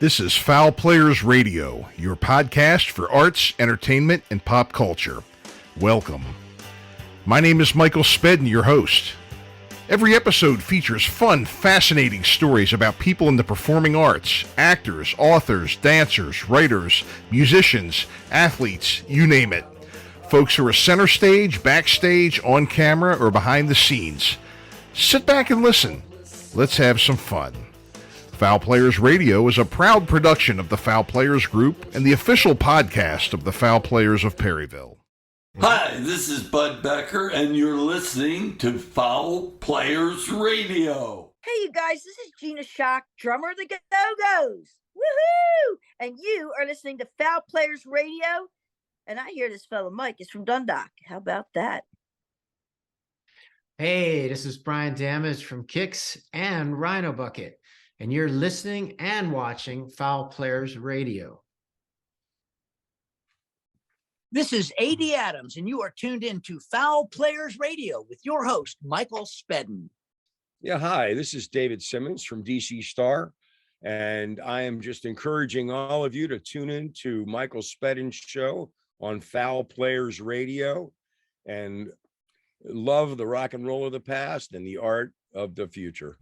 This is Fowl Players Radio, your podcast for arts, entertainment, and pop culture. Welcome. My name is Michael Spedden, your host. Every episode features fun, fascinating stories about people in the performing arts, actors, authors, dancers, writers, musicians, athletes, you name it. Folks who are center stage, backstage, on camera, or behind the scenes. Sit back and listen. Let's have some fun. Fowl Players Radio is a proud production of the Fowl Players Group and the official podcast of the Fowl Players of Perryville. Hi, this is Bud Becker, and you're listening to Fowl Players Radio. Hey, you guys, this is Gina Shock, drummer of the Go-Go's. Woohoo! And you are listening to Fowl Players Radio, and I hear this fellow Mike is from Dundalk. How about that? Hey, this is Brian Damage from Kicks and Rhino Bucket, and you're listening and watching Fowl Players Radio. This is A.D. Adams, and you are tuned in to Fowl Players Radio with your host, Michael Spedden. Yeah, hi, this is David Simmons from DC Star, and I am just encouraging all of you to tune in to Michael Spedden's show on Fowl Players Radio and love the rock and roll of the past and the art of the future.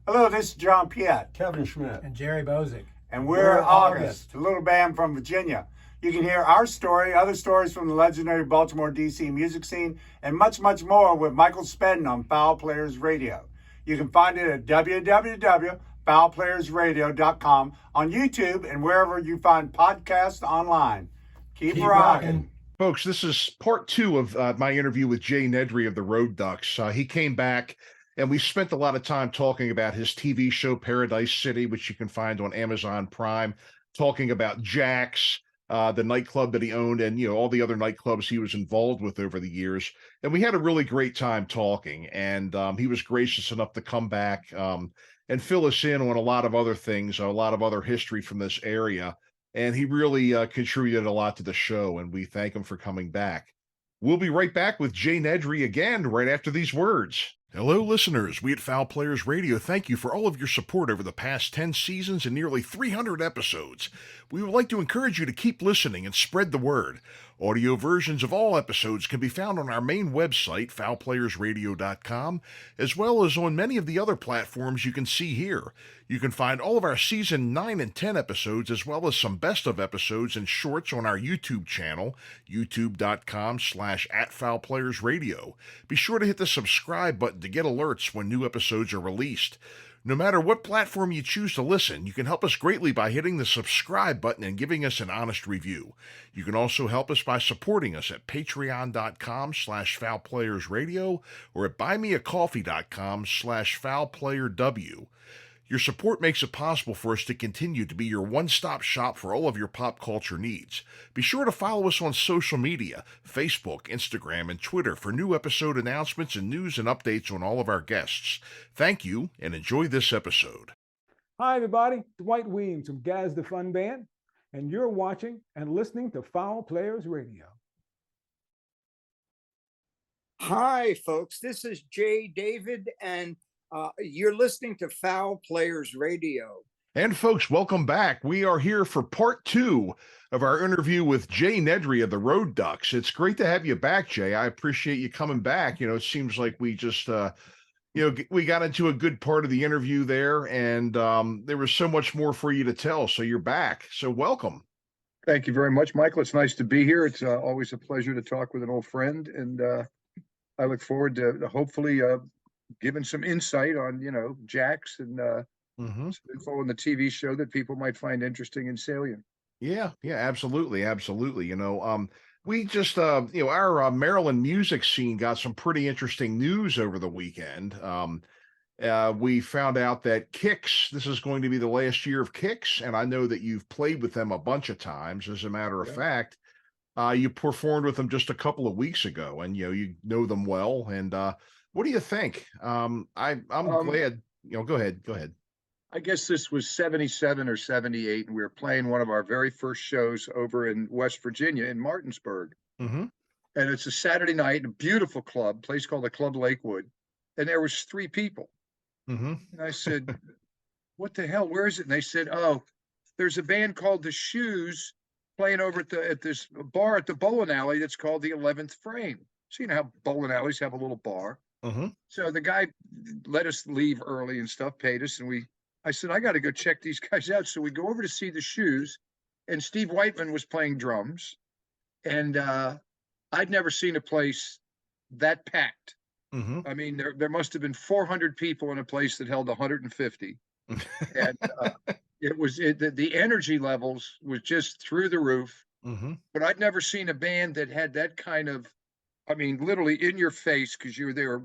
Hello, this is John Piet, Kevin Schmidt, and Jerry Bozick. And we're August, a little band from Virginia. You can hear our story, other stories from the legendary Baltimore, D.C. music scene, and much, much more with Michael Spedden on Fowl Players Radio. You can find it at www.fowlplayersradio.com, on YouTube, and wherever you find podcasts online. Keep rocking. Folks, this is part two of my interview with Jay Nedry of the Road Ducks. He came back, and we spent a lot of time talking about his TV show, Paradise City, which you can find on Amazon Prime, talking about Jaxx, the nightclub that he owned, and all the other nightclubs he was involved with over the years. And we had a really great time talking, and he was gracious enough to come back and fill us in on a lot of other things, a lot of other history from this area. And he really contributed a lot to the show, and we thank him for coming back. We'll be right back with Jay Nedry again right after these words. Hello, listeners. We at Fowl Players Radio thank you for all of your support over the past 10 seasons and nearly 300 episodes. We would like to encourage you to keep listening and spread the word. Audio versions of all episodes can be found on our main website, fowlplayersradio.com, as well as on many of the other platforms you can see here. You can find all of our Season 9 and 10 episodes, as well as some best-of episodes and shorts on our YouTube channel, youtube.com/@fowlplayersradio. Be sure to hit the subscribe button to get alerts when new episodes are released. No matter what platform you choose to listen, you can help us greatly by hitting the subscribe button and giving us an honest review. You can also help us by supporting us at patreon.com/fowlplayersradio or at buymeacoffee.com/fowlplayerw. Your support makes it possible for us to continue to be your one-stop shop for all of your pop culture needs. Be sure to follow us on social media, Facebook, Instagram, and Twitter for new episode announcements and news and updates on all of our guests. Thank you, and enjoy this episode. Hi, everybody. Dwight Weems from Gaz the Fun Band, and you're watching and listening to Fowl Players Radio. Hi, folks. This is Jay David, and you're listening to Fowl Players Radio. And folks, welcome back. We are here for part two of our interview with Jay Nedry of the Road Ducks. It's great to have you back, Jay. I appreciate you coming back. It seems like we just, we got into a good part of the interview there, and there was so much more for you to tell. So you're back. So welcome. Thank you very much, Michael. It's nice to be here. It's always a pleasure to talk with an old friend, and I look forward to hopefully giving some insight on, Jaxx and some info on the TV show that people might find interesting and salient. Yeah, absolutely. We just, our Maryland music scene got some pretty interesting news over the weekend. We found out that Kicks, this is going to be the last year of Kicks, and I know that you've played with them a bunch of times. As a matter of fact, you performed with them just a couple of weeks ago, and you know them well. And what do you think? I'm glad. Go ahead. I guess this was 77 or 78, and we were playing one of our very first shows over in West Virginia in Martinsburg. And it's a Saturday night, a beautiful club, place called the Club Lakewood, and there was 3 people. And I said, "What the hell? Where is it?" And they said, "Oh, there's a band called The Shoes playing over at this bar at the bowling alley that's called the 11th Frame. So you know how bowling alleys have a little bar. So the guy let us leave early and stuff, paid us, and I said, I got to go check these guys out. So we go over to see The Shoes, and Steve Whiteman was playing drums, and I'd never seen a place that packed. I mean, there must have been 400 people in a place that held 150, and the energy levels was just through the roof. But I'd never seen a band that had that kind of, I mean, literally in your face, because you're there,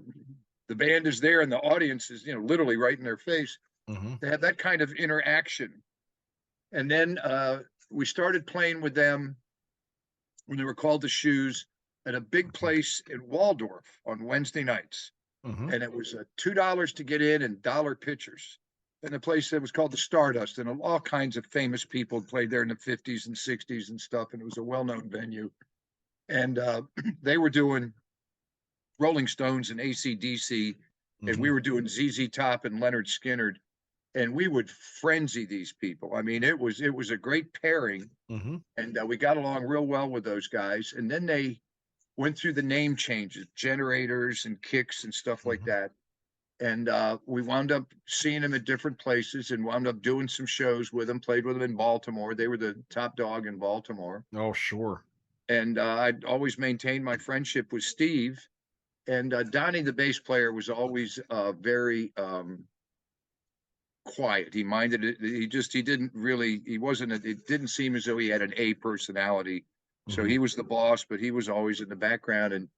the band is there and the audience is, literally right in their face. They have that kind of interaction. And then we started playing with them when they were called The Shoes at a big place in Waldorf on Wednesday nights. And it was $2 to get in and $1 pitchers. And the place that was called the Stardust, and all kinds of famous people played there in the 50s and 60s and stuff. And it was a well-known venue. And they were doing Rolling Stones and AC/DC, and we were doing ZZ Top and Leonard Skinner, and we would frenzy these people. I mean, it was a great pairing, and we got along real well with those guys. And then they went through the name changes, Generators and Kicks and stuff like that. And we wound up seeing them at different places and wound up doing some shows with them, played with them in Baltimore. They were the top dog in Baltimore. Oh, sure. And I'd always maintained my friendship with Steve. And Donnie, the bass player, was always very quiet. He minded it. It didn't seem as though he had an A personality. So he was the boss, but he was always in the background.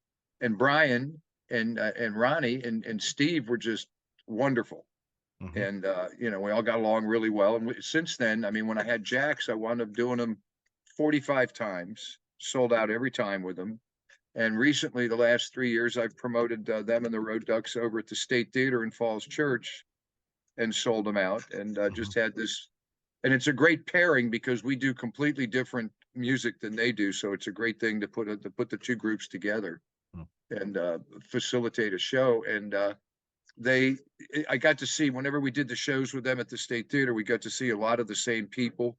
And Brian and Ronnie and Steve were just wonderful. And, we all got along really well. And since then, I mean, when I had Jaxx, I wound up doing them 45 times. Sold out every time with them. And recently, the last 3 years, I've promoted them and the Road Ducks over at the State Theater in Falls Church and sold them out, and just had this. And it's a great pairing because we do completely different music than they do. So it's a great thing to put the two groups together and facilitate a show. And I got to see, whenever we did the shows with them at the State Theater, we got to see a lot of the same people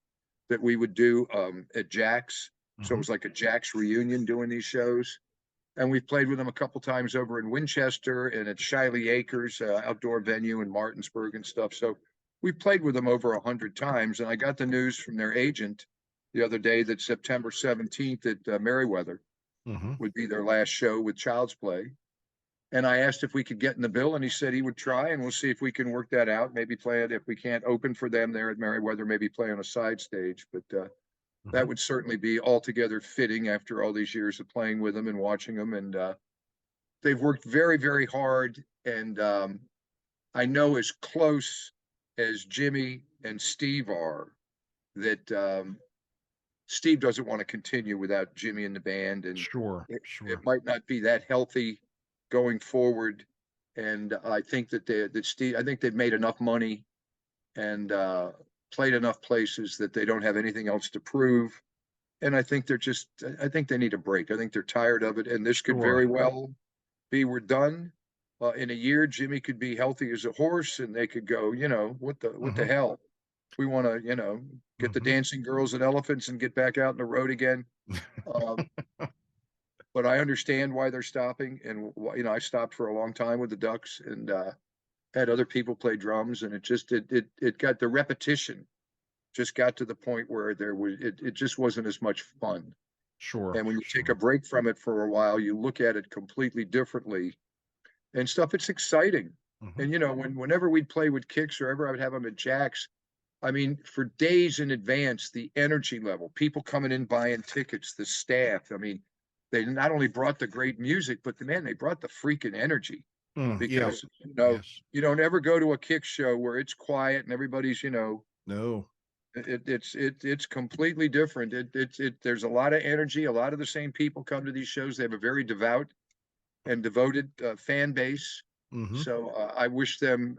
that we would do at Jaxx. So it was like a Jaxx reunion doing these shows. And we've played with them a couple times over in Winchester and at Shiley Acres, outdoor venue in Martinsburg and stuff. So we played with them over 100 times. And I got the news from their agent the other day that September 17th at Merriweather would be their last show with Child's Play. And I asked if we could get in the bill, and he said he would try, and we'll see if we can work that out. Maybe play it, if we can't open for them there at Merriweather, maybe play on a side stage. But that would certainly be altogether fitting after all these years of playing with them and watching them. And they've worked very, very hard. And I know as close as Jimmy and Steve are, that Steve doesn't want to continue without Jimmy in the band. And it might not be that healthy going forward. And I think that they've made enough money and played enough places that they don't have anything else to prove. And I think they need a break. I think they're tired of it. And this could very well be, we're done. In a year, Jimmy could be healthy as a horse, and they could go, what the hell? We want to, get the dancing girls and elephants and get back out on the road again. But I understand why they're stopping. And, I stopped for a long time with the Ducks and had other people play drums, and it got, the repetition just got to the point where it just wasn't as much fun. And when you take a break from it for a while, you look at it completely differently and stuff. It's exciting. And, whenever we'd play with Kicks or ever I would have them at Jaxx, I mean, for days in advance, the energy level, people coming in, buying tickets, the staff, I mean, they not only brought the great music, but they brought the freaking energy. Because you don't ever go to a Kicks show where it's quiet and everybody's, no, it's completely different. There's a lot of energy. A lot of the same people come to these shows. They have a very devout and devoted fan base. So I wish them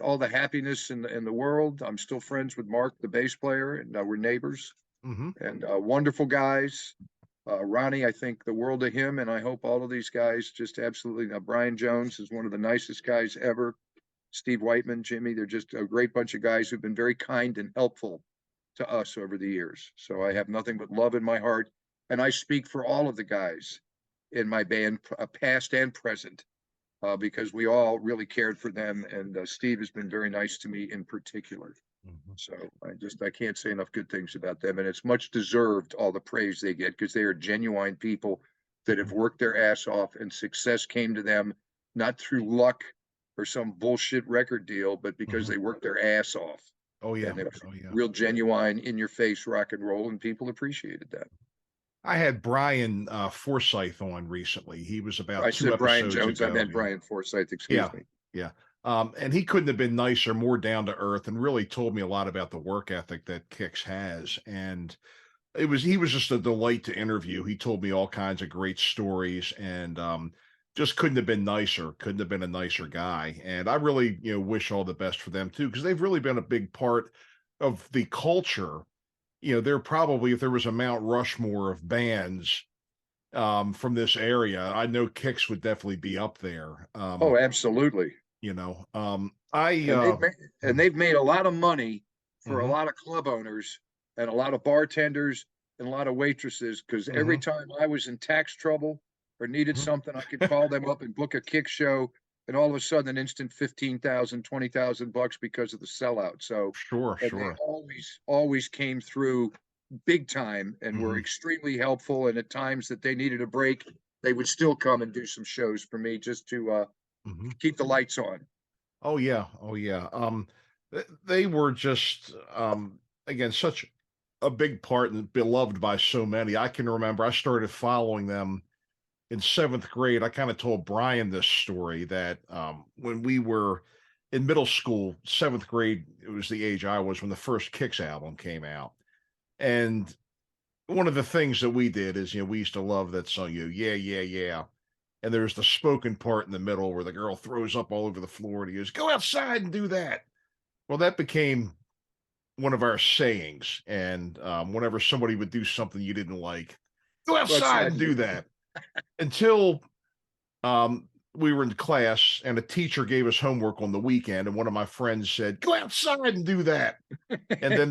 all the happiness in the world. I'm still friends with Mark, the bass player, and we're neighbors and wonderful guys. Ronnie, I think the world of him, and I hope all of these guys just absolutely. Brian Jones is one of the nicest guys ever. Steve Whiteman, Jimmy, they're just a great bunch of guys who've been very kind and helpful to us over the years. So I have nothing but love in my heart. And I speak for all of the guys in my band, past and present, because we all really cared for them. And Steve has been very nice to me in particular. So I can't say enough good things about them. And it's much deserved, all the praise they get, because they are genuine people that have worked their ass off, and success came to them, not through luck or some bullshit record deal, but because they worked their ass off. Oh yeah. And it was Oh yeah. real genuine, in your face rock and roll, and people appreciated that. I had Brian Forsyth on recently. He was about I 2 said Brian episodes Jones. I ago. meant Brian Forsyth. Excuse me. Yeah. And he couldn't have been nicer, more down to earth, and really told me a lot about the work ethic that Kix has. And he was just a delight to interview. He told me all kinds of great stories, and just couldn't have been nicer. Couldn't have been a nicer guy. And I really, wish all the best for them too, because they've really been a big part of the culture. They're probably, if there was a Mount Rushmore of bands from this area, I know Kix would definitely be up there. Oh, absolutely. And they've made a lot of money for a Mhm. lot of club owners and a lot of bartenders and a lot of waitresses, because every time I was in tax trouble or needed Mhm. something, I could call them up and book a Kix show, and all of a sudden an instant 15,000, 20,000 bucks because of the sellout. So Sure, and sure. they always came through big time and were Mhm. extremely helpful. And at times that they needed a break, they would still come and do some shows for me, just to Mhm. keep the lights on. Oh yeah, oh yeah. They were just again such a big part and beloved by so many. I can remember I started following them in 7th grade. I kind of told Brian this story that when we were in middle school, 7th grade, it was the age I was when the first Kix album came out. And one of the things that we did is, we used to love that song, yeah, yeah, yeah. And there's the spoken part in the middle where the girl throws up all over the floor and he goes, go outside and do that. Well, that became one of our sayings. And whenever somebody would do something you didn't like, go outside and do that. Until we were in class and a teacher gave us homework on the weekend, and one of my friends said, go outside and do that. And then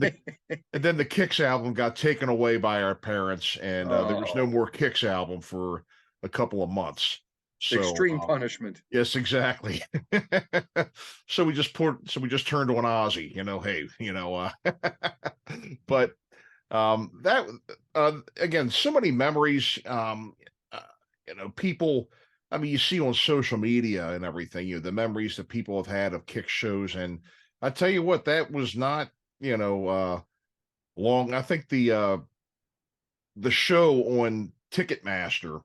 the Kix album got taken away by our parents, and there was no more Kix album for a couple of months. So Extreme punishment. yes, exactly. So we just turned on Ozzy, but that again, so many memories. People, I mean, you see on social media and everything, the memories that people have had of Kix shows. And I tell you what, that was not, long. I think the show on Ticketmaster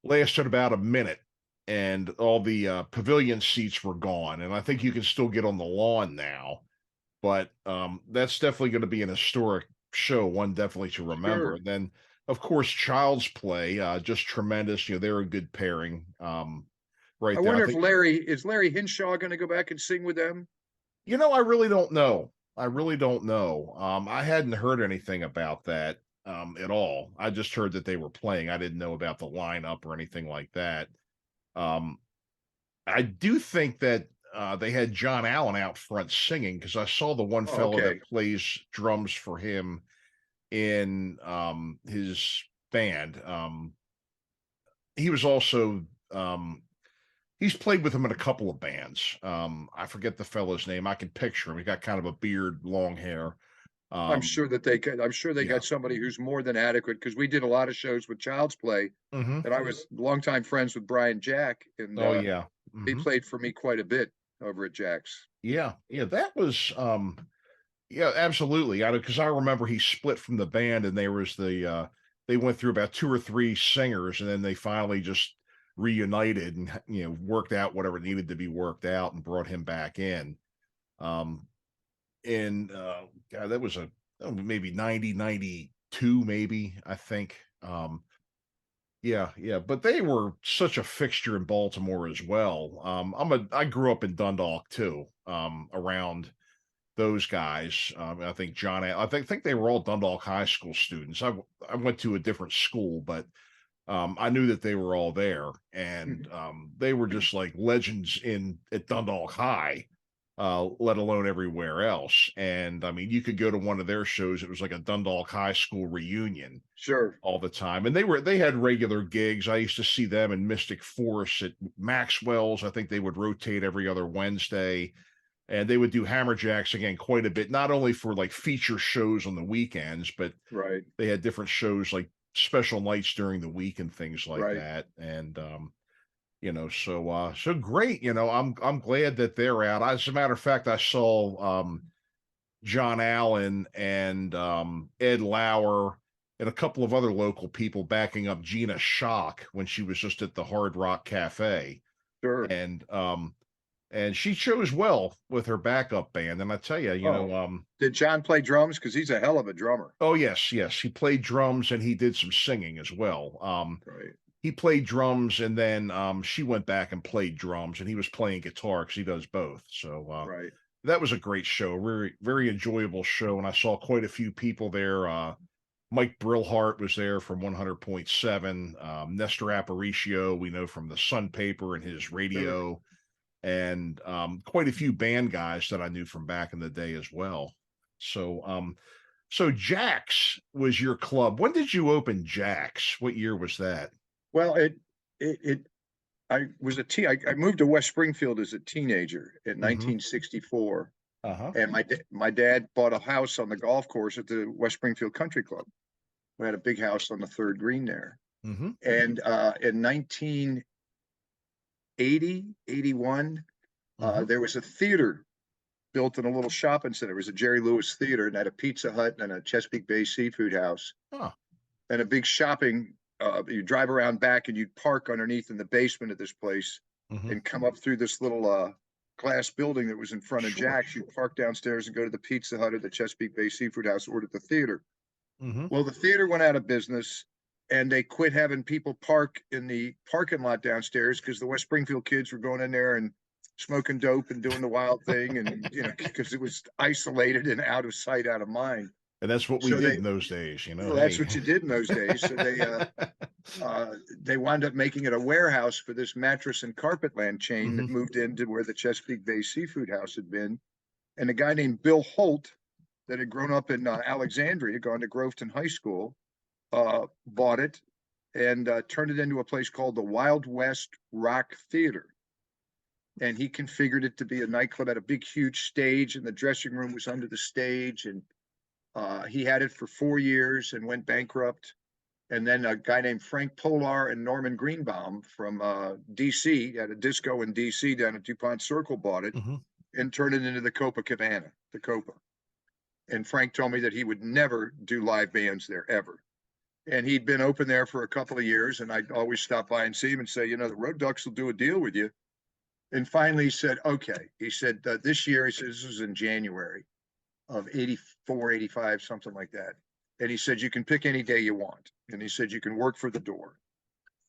lasted about a minute, and all the pavilion seats were gone. And I think you can still get on the lawn now, but that's definitely going to be an historic show, one definitely to remember. Sure. And then, of course, Child's Play, just tremendous. They're a good pairing. Right I there. wonder if is Larry Hinshaw going to go back and sing with them? I really don't know. I really don't know. I hadn't heard anything about that at all. I just heard that they were playing. I didn't know about the lineup or anything like that. I do think that they had John Allen out front singing, because I saw the one fellow okay. that plays drums for him in his band. He was also he's played with him in a couple of bands. I forget the fellow's name. I can picture him. He got kind of a beard, long hair. I'm sure they yeah. got somebody who's more than adequate, because we did a lot of shows with Child's Play, Mhm. and I was longtime friends with Brian Jack, and Oh yeah. he Mhm. played for me quite a bit over at Jaxx. Yeah. That was yeah, absolutely. Because I remember he split from the band, and there was they went through about 2 or 3 singers, and then they finally just reunited and worked out whatever needed to be worked out and brought him back in. And God, that was maybe 92, maybe, I think. Yeah, but they were such a fixture in Baltimore as well. I grew up in Dundalk too, around those guys. I think I think they were all Dundalk High School students. I went to a different school, but I knew that they were all there, and they were just like legends at Dundalk High. let alone everywhere else. And I mean, you could go to one of their shows. It was like a Dundalk High School reunion Sure. all the time. And they had regular gigs. I used to see them in Mystic Force at Maxwell's. I think they would rotate every other Wednesday. And they would do Hammerjacks again quite a bit, not only for like feature shows on the weekends, but Right. they had different shows like special nights during the week and things like Right. that. And so great. I'm glad that they're out. As a matter of fact, I saw John Allen and Ed Lauer and a couple of other local people backing up Gina Schock when she was just at the Hard Rock Cafe. Sure. And she chose well with her backup band. And I tell you, did John play drums? Because he's a hell of a drummer. Oh yes, he played drums and he did some singing as well. Right. He played drums and then she went back and played drums, and he was playing guitar because he does both. So Right. that was a great show, very, very enjoyable show. And I saw quite a few people there. Mike Brillhart was there from 100.7. Nestor Aparicio, we know from the Sun Paper and his radio, and quite a few band guys that I knew from back in the day as well. So Jaxx was your club. When did you open Jaxx? What year was that? Well, I moved to West Springfield as a teenager in 1964. And my dad bought a house on the golf course at the West Springfield Country Club. We had a big house on the third green there. And in 1980, 81, there was a theater built in a little shopping center. It was a Jerry Lewis Theater, and had a Pizza Hut and a Chesapeake Bay Seafood House, and a big shopping. You drive around back and you'd park underneath in the basement of this place and come up through this little glass building that was in front of Jaxx. You'd park downstairs and go to the Pizza Hut or the Chesapeake Bay Seafood House or to the theater. Well, the theater went out of business and they quit having people park in the parking lot downstairs because the West Springfield kids were going in there and smoking dope and doing the wild thing. And, because it was isolated and out of sight, out of mind. And that's what we did in those days, Well, that's what you did in those days. So they wound up making it a warehouse for this mattress and carpetland chain that moved into where the Chesapeake Bay Seafood House had been. And a guy named Bill Holt, that had grown up in Alexandria, gone to Groveton High School, bought it and turned it into a place called the Wild West Rock Theater. And he configured it to be a nightclub, had a big, huge stage, and the dressing room was under the stage. And he had it for 4 years and went bankrupt. And then a guy named Frank Polar and Norman Greenbaum from DC, had a disco in DC down at DuPont Circle, bought it and turned it into the Copacabana, the Copa. And Frank told me that he would never do live bands there ever. And he'd been open there for a couple of years, and I'd always stop by and see him and say, the Road Ducks will do a deal with you. And finally he said, okay. He said, this year, he said, this was in January of 84, 85, something like that. And he said, you can pick any day you want. And he said, you can work for the door.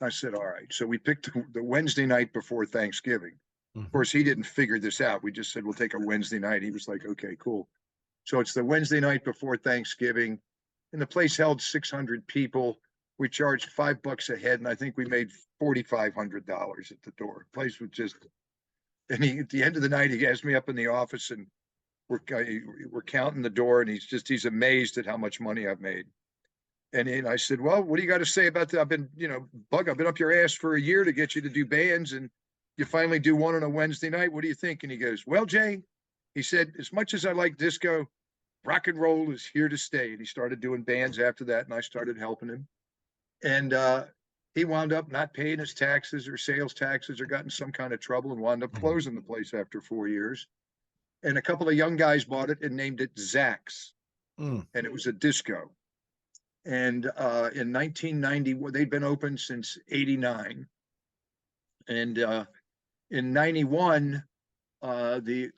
I said, all right. So we picked the Wednesday night before Thanksgiving. Of course, he didn't figure this out. We just said, we'll take a Wednesday night. He was like, okay, cool. So it's the Wednesday night before Thanksgiving, and the place held 600 people. We charged $5 a head, and I think we made $4,500 at the door. The place was just, and at the end of the night, he asked me up in the office, and we're counting the door, and he's amazed at how much money I've made. And I said, well, what do you got to say about that? I've been, I've been up your ass for a year to get you to do bands, and you finally do one on a Wednesday night. What do you think? And he goes, well, Jay, he said, as much as I like disco, rock and roll is here to stay. And he started doing bands after that, and I started helping him. And he wound up not paying his taxes or sales taxes, or got in some kind of trouble, and wound up closing the place after 4 years. And a couple of young guys bought it and named it Jaxx. And it was a disco. And in 1990, they'd been open since 89. And in 91, the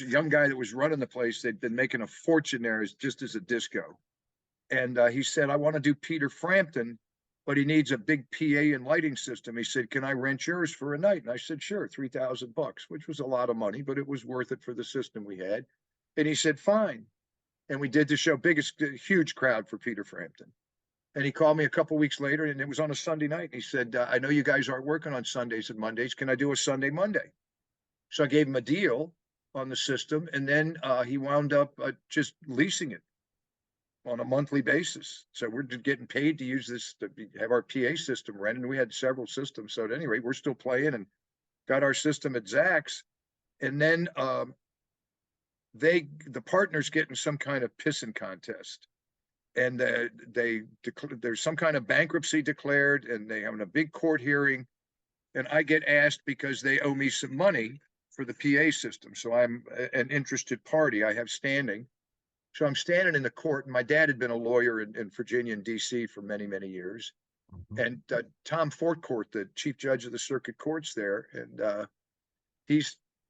young guy that was running the place, they'd been making a fortune there just as a disco. And he said, I want to do Peter Frampton, but he needs a big PA and lighting system. He said, can I rent yours for a night? And I said, sure, $3,000, which was a lot of money, but it was worth it for the system we had. And he said, fine. And we did the show, huge crowd for Peter Frampton. And he called me a couple weeks later, and it was on a Sunday night. And he said, I know you guys aren't working on Sundays and Mondays. Can I do a Sunday, Monday? So I gave him a deal, on the system, and then he wound up just leasing it on a monthly basis. So we're just getting paid to use this to have our PA system rented. And we had several systems. So at any rate, we're still playing and got our system at Jaxx. And then the partners get in some kind of pissing contest. And there's some kind of bankruptcy declared, and they having a big court hearing. And I get asked because they owe me some money for the PA system. So I'm an interested party. I have standing. So I'm standing in the court, and my dad had been a lawyer in Virginia and DC for many, many years. And Tom Fortcourt, the chief judge of the circuit courts there, and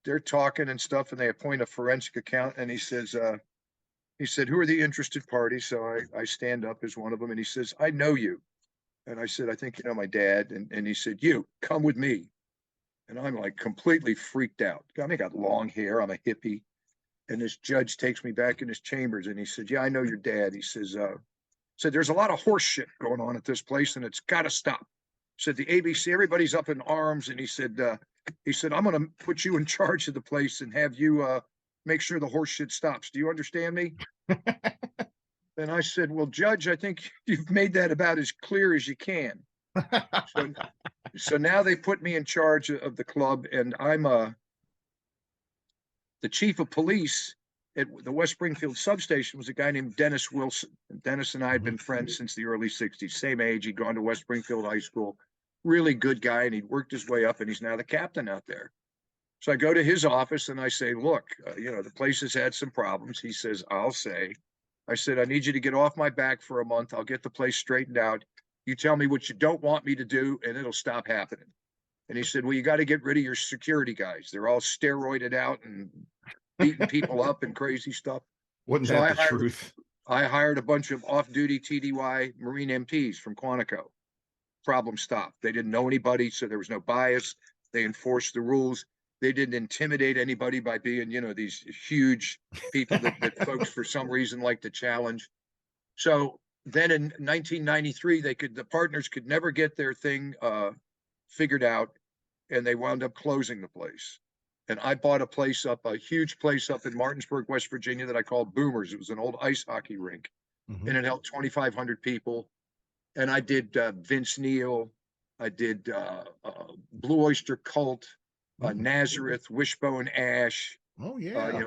they're talking and stuff, and they appoint a forensic accountant, and he said, who are the interested parties? So I stand up as one of them, and he says, I know you. And I said, I think you know my dad. And he said, you come with me. And I'm like completely freaked out. I got long hair. I'm a hippie. And this judge takes me back in his chambers, and he said, yeah, I know your dad. He says, there's a lot of horse shit going on at this place, and it's got to stop. Said the ABC, everybody's up in arms. And he said, I'm going to put you in charge of the place and have you make sure the horse shit stops. Do you understand me? And I said, well, Judge, I think you've made that about as clear as you can. So now they put me in charge of the club, and I'm the chief of police at the West Springfield substation was a guy named Dennis Wilson. And Dennis and I had been friends since the early 60s, same age. He'd gone to West Springfield High School, really good guy, and he'd worked his way up, and he's now the captain out there. So I go to his office and I say, look, the place has had some problems. He says, I said, I need you to get off my back for a month. I'll get the place straightened out. You tell me what you don't want me to do, and it'll stop happening. And he said, well, you got to get rid of your security guys. They're all steroided out and beating people up and crazy stuff. Wouldn't that the truth? I hired a bunch of off-duty TDY Marine MPs from Quantico. Problem stopped. They didn't know anybody, so there was no bias. They enforced the rules. They didn't intimidate anybody by being, these huge people that folks for some reason like to challenge. So then in 1993, the partners could never get their thing figured out, and they wound up closing the place. And I bought a huge place up in Martinsburg, West Virginia that I called Boomers. It was an old ice hockey rink, and it held 2,500 people. And I did Vince Neil, I did Blue Oyster Cult, Nazareth, Wishbone Ash. Oh yeah,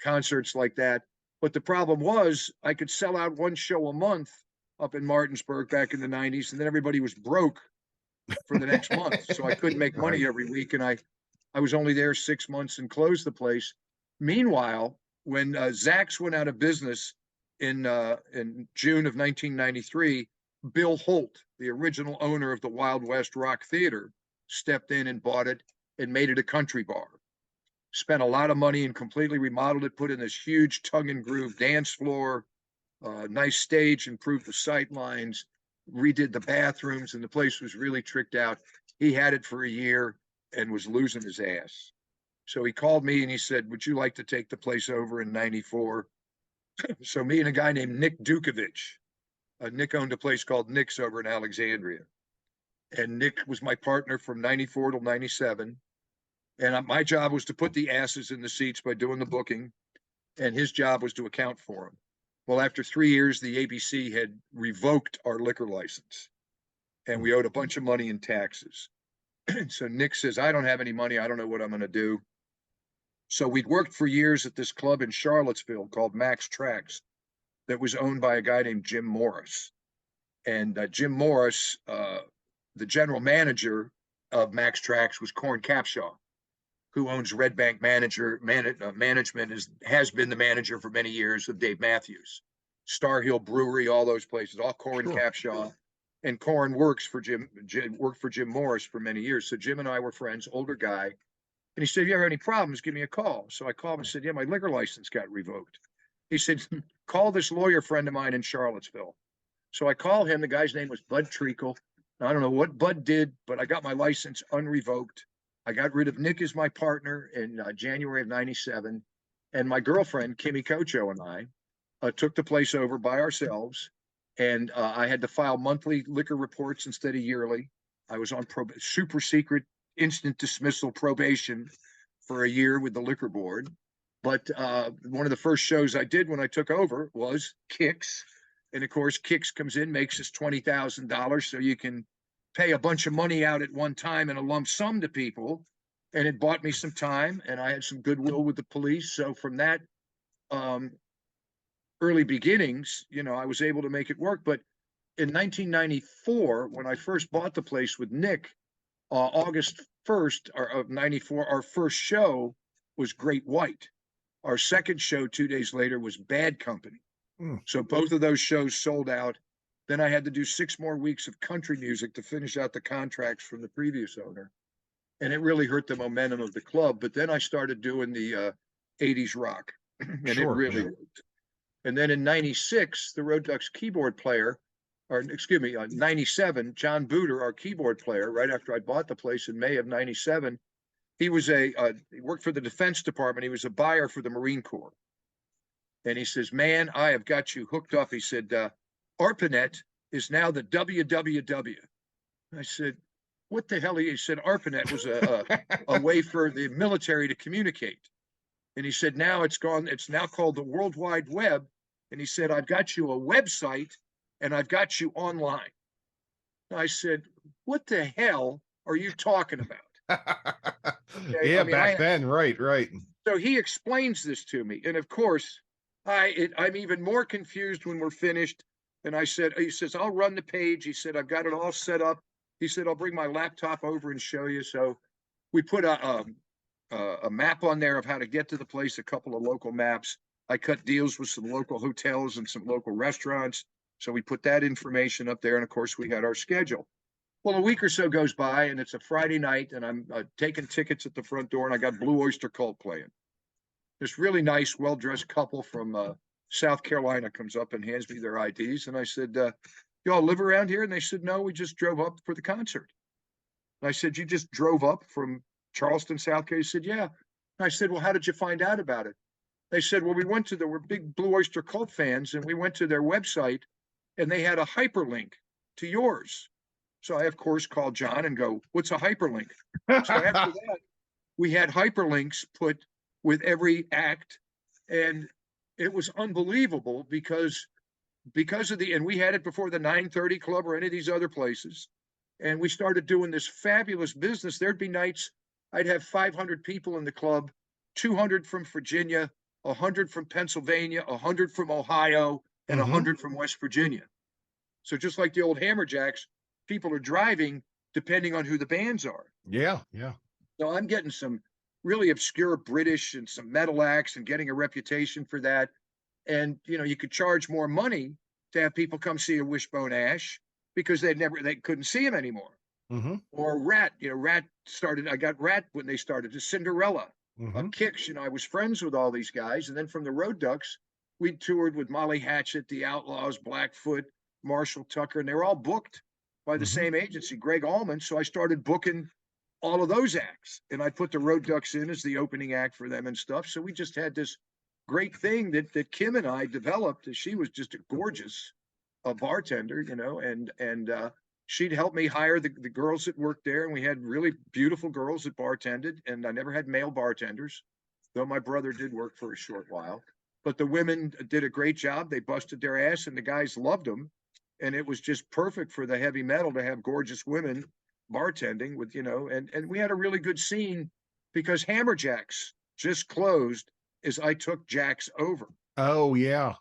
concerts like that. But the problem was I could sell out one show a month up in Martinsburg back in the 90s, and then everybody was broke for the next month. So I couldn't make money every week, and I was only there 6 months and closed the place. Meanwhile, when Jaxx went out of business in June of 1993, Bill Holt, the original owner of the Wild West Rock Theater, stepped in and bought it and made it a country bar. Spent a lot of money and completely remodeled it, put in this huge tongue and groove dance floor, nice stage, improved the sight lines, redid the bathrooms, and the place was really tricked out. He had it for a year and was losing his ass. So he called me and he said, would you like to take the place over in 94? So me and a guy named Nick Dukovich, Nick owned a place called Nick's over in Alexandria. And Nick was my partner from 94 till 97. And my job was to put the asses in the seats by doing the booking. And his job was to account for them. Well, after 3 years, the ABC had revoked our liquor license. And we owed a bunch of money in taxes. So Nick says, I don't have any money. I don't know what I'm going to do. So we'd worked for years at this club in Charlottesville called Max Tracks that was owned by a guy named Jim Morris. And Jim Morris, the general manager of Max Tracks was Corn Capshaw, who owns Red Bank Management, has been the manager for many years of Dave Matthews, Star Hill Brewery, all those places, all Corn Capshaw. And Corn worked for Jim Morris for many years. So Jim and I were friends, older guy. And he said, if you have any problems, give me a call. So I called him and said, yeah, my liquor license got revoked. He said, call this lawyer friend of mine in Charlottesville. So I called him. The guy's name was Bud Treacle. I don't know what Bud did, but I got my license unrevoked. I got rid of Nick as my partner in January of 97. And my girlfriend, Kimmy Cocho, and I took the place over by ourselves. And I had to file monthly liquor reports instead of yearly. I was on super secret instant dismissal probation for a year with the liquor board. But one of the first shows I did when I took over was Kicks. And of course, Kicks comes in, makes us $20,000. So you can pay a bunch of money out at one time in a lump sum to people. And it bought me some time, and I had some goodwill with the police. So from that early beginnings, you know, I was able to make it work. But in 1994, when I first bought the place with Nick, August 1st of 94, our first show was Great White. Our second show 2 days later was Bad Company. So both of those shows sold out. Then I had to do 6 more weeks of country music to finish out the contracts from the previous owner. And it really hurt the momentum of the club. But then I started doing the 80s rock, and it really worked. And then in 96, the Road Ducks keyboard player, or excuse me, 97, John Booter, our keyboard player, right after I bought the place in May of 97, he was he worked for the Defense Department. He was a buyer for the Marine Corps. And he says, man, I have got you hooked up. He said, ARPANET is now the WWW. I said, what the hell? He said, ARPANET was a way for the military to communicate. And he said, now it's gone. It's now called the World Wide Web. And he said, I've got you a website and I've got you online. I said, what the hell are you talking about? Okay? Yeah, I mean, back then, right. So he explains this to me. And of course, I'm even more confused when we're finished. And he says, I'll run the page. He said, I've got it all set up. He said, I'll bring my laptop over and show you. So we put a map on there of how to get to the place, a couple of local maps. I cut deals with some local hotels and some local restaurants. So we put that information up there. And of course, we had our schedule. Well, a week or so goes by and it's a Friday night and I'm taking tickets at the front door and I got Blue Oyster Cult playing. This really nice, well-dressed couple from South Carolina comes up and hands me their IDs. And I said, you all live around here? And they said, no, we just drove up for the concert. And I said, you just drove up from Charleston, South Carolina? He said, yeah. And I said, well, how did you find out about it? They said, well, we're big Blue Oyster Cult fans, and we went to their website and they had a hyperlink to yours. So I, of course, called John and go, what's a hyperlink? So after that, we had hyperlinks put with every act. And it was unbelievable because of and we had it before the 930 Club or any of these other places. And we started doing this fabulous business. There'd be nights I'd have 500 people in the club, 200 from Virginia, 100 from Pennsylvania, 100 from Ohio, and 100 from West Virginia. So just like the old Hammerjacks, people are driving depending on who the bands are. Yeah. So I'm getting some really obscure British and some metal acts and getting a reputation for that. And, you know, you could charge more money to have people come see a Wishbone Ash because they couldn't see him anymore. Or Rat, I got Rat when they started, to Cinderella, Kicks, I was friends with all these guys. And then from the Road Ducks, we toured with Molly Hatchet, the Outlaws, Blackfoot, Marshall Tucker, and they were all booked by the same agency, Greg Allman. So I started booking all of those acts, and I put the Road Ducks in as the opening act for them and stuff. So we just had this great thing that Kim and I developed. She was just a gorgeous bartender, and she'd help me hire the girls that worked there. And we had really beautiful girls that bartended, and I never had male bartenders, though my brother did work for a short while. But the women did a great job. They busted their ass, and the guys loved them. And it was just perfect for the heavy metal to have gorgeous women bartending with, and we had a really good scene because Hammerjacks just closed as I took Jaxx over. Oh, yeah.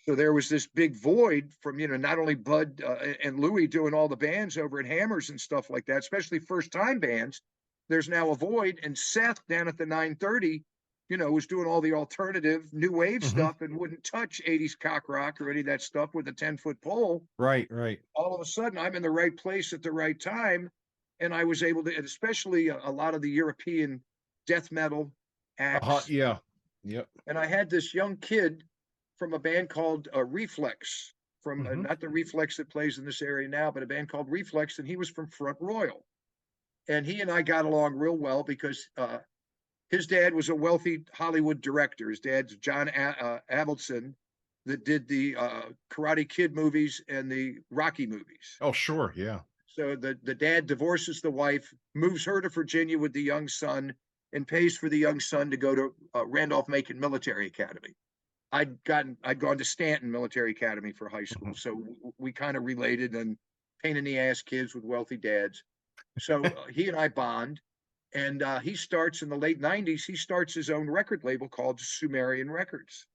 So there was this big void from, not only Bud and Louie doing all the bands over at Hammers and stuff like that, especially first time bands. There's now a void, and Seth down at the 930, was doing all the alternative new wave stuff and wouldn't touch 80s cock rock or any of that stuff with a 10-foot pole. Right. All of a sudden, I'm in the right place at the right time. And I was able to, and especially a lot of the European death metal acts. Yeah. Yep. And I had this young kid from a band called Reflex, from not the Reflex that plays in this area now, but a band called Reflex. And he was from Front Royal. And he and I got along real well because his dad was a wealthy Hollywood director. His dad's John Avildsen, that did the Karate Kid movies and the Rocky movies. Oh, sure. Yeah. So the dad divorces the wife, moves her to Virginia with the young son, and pays for the young son to go to Randolph-Macon Military Academy. I'd gone to Stanton Military Academy for high school, so we kind of related, and pain in the ass kids with wealthy dads. So he and I bond, and he starts in the late 90s. He starts his own record label called Sumerian Records,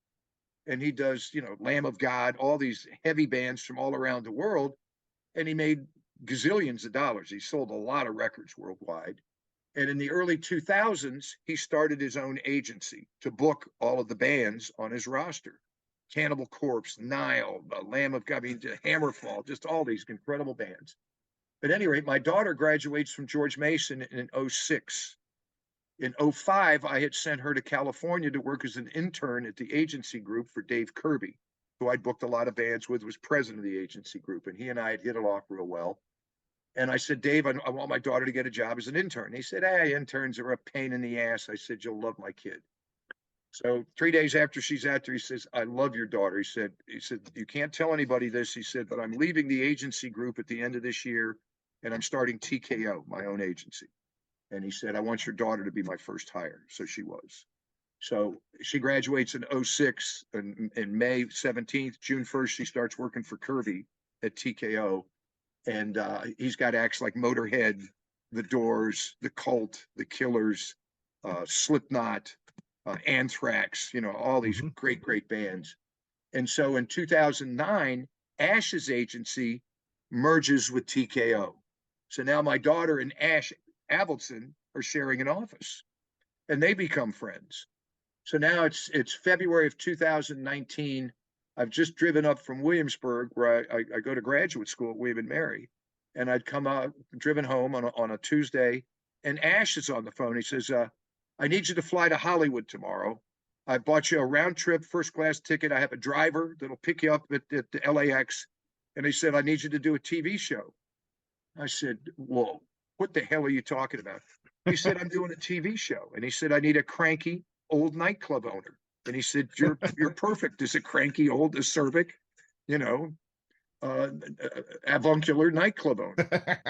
and he does, you know, Lamb of God, all these heavy bands from all around the world, and he made gazillions of dollars. He sold a lot of records worldwide. And in the early 2000s, he started his own agency to book all of the bands on his roster. Cannibal Corpse, Nile, Lamb of God, I mean, Hammerfall, just all these incredible bands. At any rate, my daughter graduates from George Mason in 06. In 05, I had sent her to California to work as an intern at the agency group for Dave Kirby, who I'd booked a lot of bands with, was president of the agency group, and he and I had hit it off real well. And I said, Dave, I want my daughter to get a job as an intern. He said, hey, interns are a pain in the ass. I said, you'll love my kid. So 3 days after she's out there, he says, I love your daughter. He said, you can't tell anybody this. He said, but I'm leaving the agency group at the end of this year, and I'm starting TKO, my own agency. And he said, I want your daughter to be my first hire. So she was. So she graduates in 06, and in May 17th, June 1st, she starts working for Kirby at TKO. And he's got acts like Motorhead, The Doors, The Cult, The Killers, Slipknot, Anthrax, you know, all these great, great bands. And so in 2009, Ash's agency merges with TKO. So now my daughter and Ash Avildsen are sharing an office, and they become friends. So now it's February of 2019. I've just driven up from Williamsburg, where I go to graduate school at William and Mary, and I'd come out, driven home on a Tuesday, and Ash is on the phone. He says, I need you to fly to Hollywood tomorrow. I bought you a round trip first class ticket. I have a driver that'll pick you up at the LAX. And he said, I need you to do a TV show. I said, whoa, what the hell are you talking about? He said, I'm doing a TV show. And he said, I need a cranky old nightclub owner. And he said, you're perfect as a cranky old acerbic, you know, avuncular nightclub owner.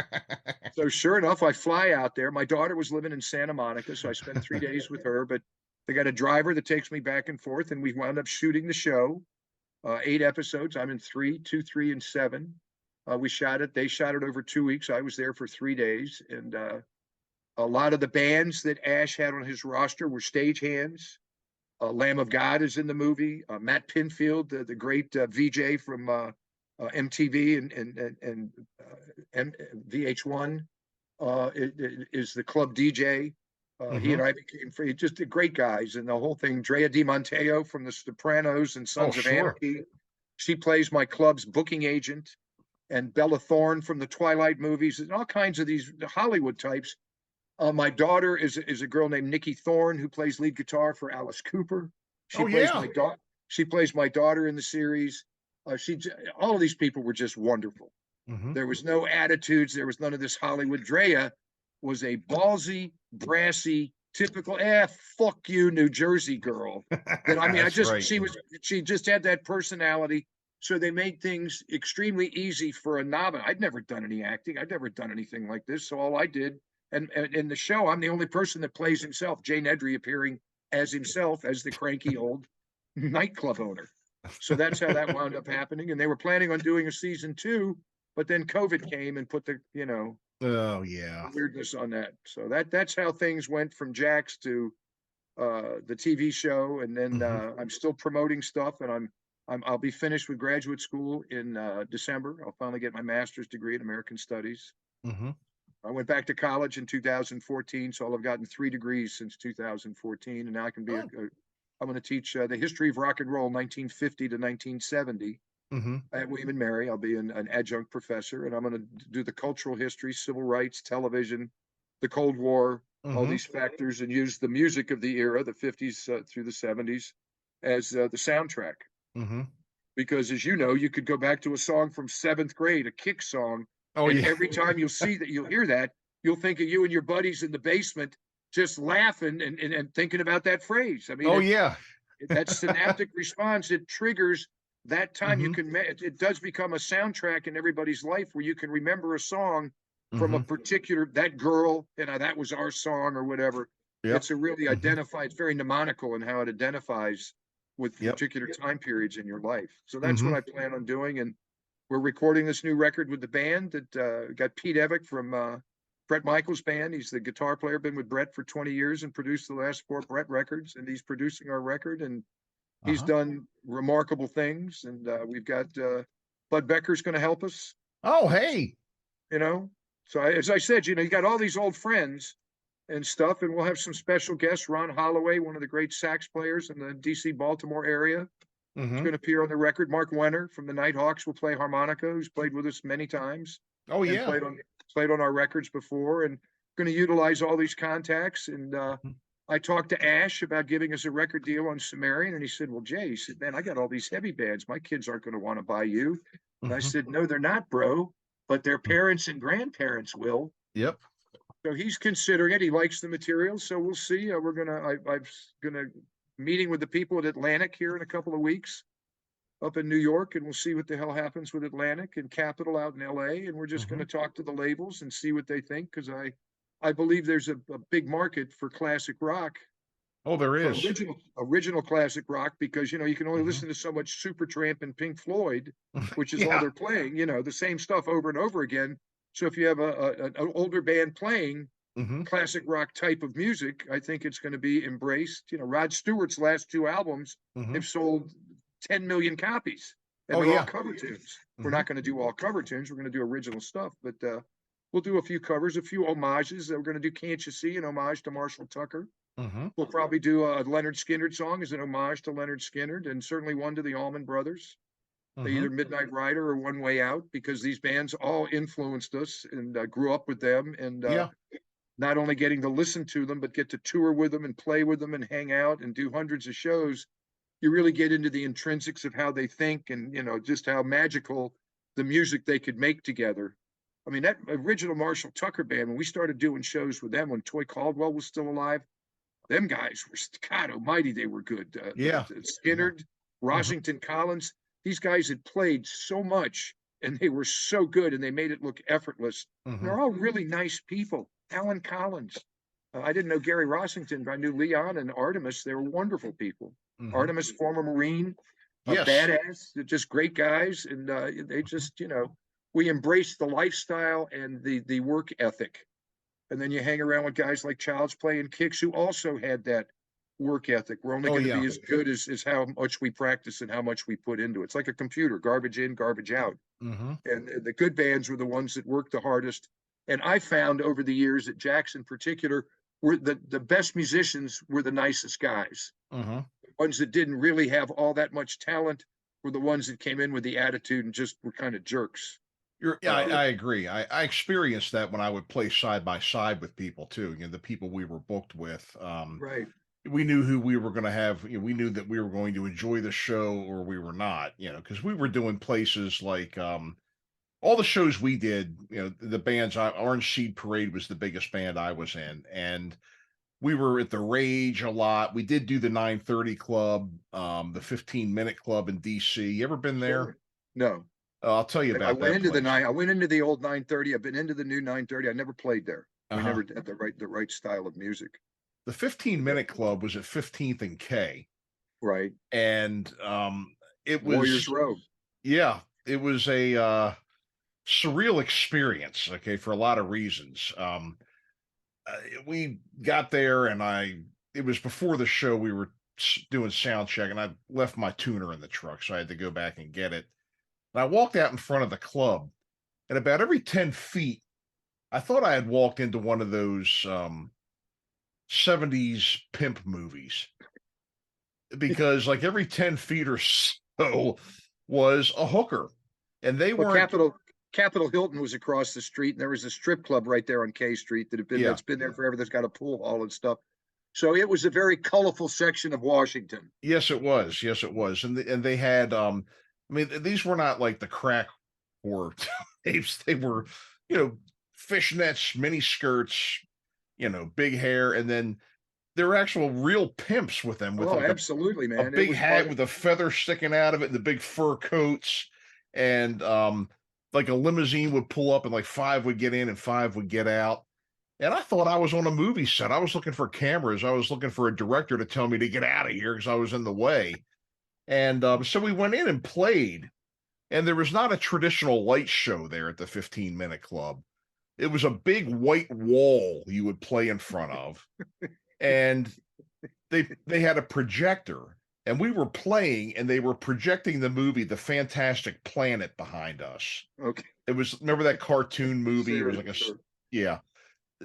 So sure enough, I fly out there. My daughter was living in Santa Monica, so I spent 3 days with her, but they got a driver that takes me back and forth, and we wound up shooting the show, 8 episodes. I'm in 3, 2, 3, and 7. They shot it over 2 weeks. I was there for 3 days, and a lot of the bands that Ash had on his roster were stagehands. Lamb of God is in the movie. Matt Pinfield, the great VJ from MTV and VH1, is the club DJ. He and I became just great guys, and the whole thing. Drea Di Matteo from The Sopranos and Sons of Anarchy. She plays my club's booking agent, and Bella Thorne from the Twilight movies, and all kinds of these Hollywood types. My daughter is a girl named Nikki Thorne, who plays lead guitar for Alice Cooper. She plays my daughter in the series. All of these people were just wonderful. There was no attitudes. There was none of this Hollywood. Drea was a ballsy, brassy, typical fuck you, New Jersey girl. And I mean, she just had that personality. So they made things extremely easy for a novice. I'd never done any acting. I'd never done anything like this. So all I did, and in the show, I'm the only person that plays himself. Jay Nedry appearing as himself, as the cranky old nightclub owner. So that's how that wound up happening. And they were planning on doing a season 2, but then COVID came and put the, weirdness on that. So that's how things went from Jaxx to the TV show. And then I'm still promoting stuff, and I'll be finished with graduate school in December. I'll finally get my master's degree in American Studies. I went back to college in 2014, so I've gotten 3 degrees since 2014, and now I can be I'm going to teach the history of rock and roll, 1950 to 1970 at William and Mary. I'll be an adjunct professor, and I'm going to do the cultural history, civil rights, television, the Cold War, all these factors, and use the music of the era, the 50s through the 70s, as the soundtrack. Because as you know, you could go back to a song from 7th grade, a Kick song. Every time you'll hear that, you'll think of you and your buddies in the basement just laughing and thinking about that phrase. I mean, that synaptic response, it triggers that time. It does become a soundtrack in everybody's life, where you can remember a song from a particular, that girl, that was our song or whatever. Yep. It's a really identified, it's very mnemonical in how it identifies with Yep. particular time periods in your life. So that's what Mhm. I plan on doing. And we're recording this new record with the band that got Pete Evick from Brett Michaels' band. He's the guitar player, been with Brett for 20 years and produced the last 4 Brett records. And he's producing our record, and he's done remarkable things. And we've got Bud Becker's going to help us, Oh, hey. you know. So as I said, you know, you got all these old friends and stuff, and we'll have some special guests. Ron Holloway, one of the great sax players in the DC Baltimore area, is Mhm. going to appear on the record. Mark Wenner from the Nighthawks will play harmonica, who's played with us many times Oh, and yeah. played on our records before. And going to utilize all these contacts. And I talked to Ash about giving us a record deal on Sumerian, and he said, "Well, Jay," he said, "man, I got all these heavy bands. My kids aren't going to want to buy you." And I Mhm. said, "No, they're not, bro, but their parents and grandparents will." Yep. So he's considering it. He likes the material. So we'll see. I'm gonna meeting with the people at Atlantic here in a couple of weeks up in New York, and we'll see what the hell happens with Atlantic and Capitol out in LA. And we're just going to talk to the labels and see what they think. Cause I believe there's a big market for classic rock, Oh, there for is. original classic rock, because, you know, you can only Mhm. listen to so much Supertramp and Pink Floyd, which is all Yeah. they're playing, you know, the same stuff over and over again. So if you have an older band playing Mhm. classic rock type of music, I think it's going to be embraced. You know, Rod Stewart's last 2 albums Mhm. have sold 10 million copies, and Oh, they're all yeah. cover tunes. We're Mhm. not going to do all cover tunes. We're going to do original stuff, but we'll do a few covers, a few homages. We're going to do "Can't You See," an homage to Marshall Tucker. Mhm. We'll probably do a Leonard Skinner song as an homage to Leonard Skinner, and certainly one to the Allman Brothers, either Mhm. Midnight Rider or One Way Out, because these bands all influenced us, and grew up with them. And Yeah. not only getting to listen to them, but get to tour with them and play with them and hang out and do hundreds of shows, you really get into the intrinsics of how they think, and, you know, just how magical the music they could make together. I mean, that original Marshall Tucker band, when we started doing shows with them, when Toy Caldwell was still alive, them guys were, God almighty, they were good. Yeah. Skinner, Rossington, Collins, these guys had played so much, and they were so good, and they made it look effortless. And Mhm. they're all really nice people. Alan Collins. I didn't know Gary Rossington, but I knew Leon and Artemis. They were wonderful people. Mhm. Artemis, former Marine, a Yes. badass. They're just great guys, and they just, you know, we embrace the lifestyle and the work ethic. And then you hang around with guys like Child's Play and Kicks, who also had that work ethic. We're only Oh, going to yeah. be as good as how much we practice and how much we put into it. It's like a computer, garbage in, garbage out. Mhm. And the good bands were the ones that worked the hardest. And I found over the years that Jaxx in particular were the best musicians were the nicest guys. Mhm. The ones that didn't really have all that much talent were the ones that came in with the attitude and just were kind of jerks. Yeah, I agree. I experienced that when I would play side by side with people too. You know, the people we were booked with. Right. We knew who we were going to have. You know, we knew that we were going to enjoy the show or we were not. You know, because we were doing places like all the shows we did. You know, the bands. Orange Seed Parade was the biggest band I was in, and we were at the Rage a lot. We did do the 9:30 Club, the 15-minute Club in DC. You ever been there? Sure. No. I'll tell you I about went that into the place. I went into the old 9:30. I've been into the new 9:30. I never played there. We Uh-huh. never had the right style of music. The 15-minute Club was at 15th and K, Right. and it Warriors was Row. yeah, it was a surreal experience. Okay, for a lot of reasons. We got there, and it was before the show. We were doing sound check, and I left my tuner in the truck, so I had to go back and get it. And I walked out in front of the club, and about every 10 feet, I thought I had walked into one of those 70s pimp movies, because like every 10 feet or so was a hooker, and they Well, weren't. Capitol Hilton was across the street, and there was a strip club right there on K Street Yeah. that's been there forever. That's got a pool hall and stuff. So it was a very colorful section of Washington. Yes, it was. Yes, it was. And they had I mean, these were not like the crack whore tapes. They were, you know, fishnets, mini skirts, you know, big hair, and then there were actual real pimps with them with Oh, like absolutely, a man. It big was hat with a feather sticking out of it and the big fur coats. And like a limousine would pull up and like 5 would get in and 5 would get out. And I thought I was on a movie set. I was looking for cameras. I was looking for a director to tell me to get out of here because I was in the way. And so we went in and played. And there was not a traditional light show there at the 15-minute club. It was a big white wall you would play in front of. And they had a projector. And we were playing, and they were projecting the movie The Fantastic Planet behind us. Okay. It was, remember that cartoon movie? It was like yeah.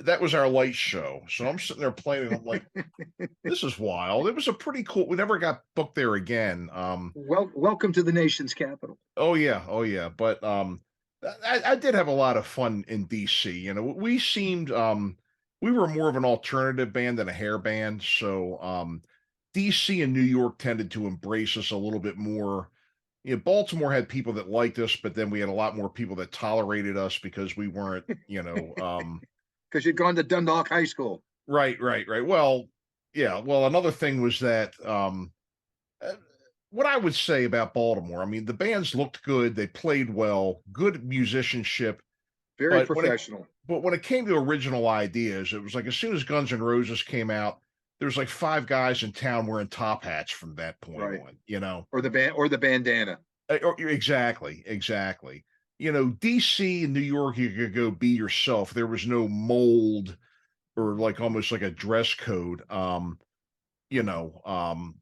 That was our light show. So I'm sitting there playing, and I'm like, this is wild. It was a pretty cool. We never got booked there again. Welcome to the nation's capital. Oh yeah. But I did have a lot of fun in DC. You know, we seemed we were more of an alternative band than a hair band. So DC and New York tended to embrace us a little bit more. You know, Baltimore had people that liked us, but then we had a lot more people that tolerated us because we weren't, you know, because you'd gone to Dundalk High School. Right. Well, yeah. Well, another thing was that what I would say about Baltimore, I mean, the bands looked good, they played well, good musicianship, very but professional. But when it came to original ideas, it was like as soon as Guns N' Roses came out, there was like 5 guys in town wearing top hats from that point on, you know, or the bandana. Exactly. You know, DC and New York, you could go be yourself. There was no mold or like almost like a dress code. You know,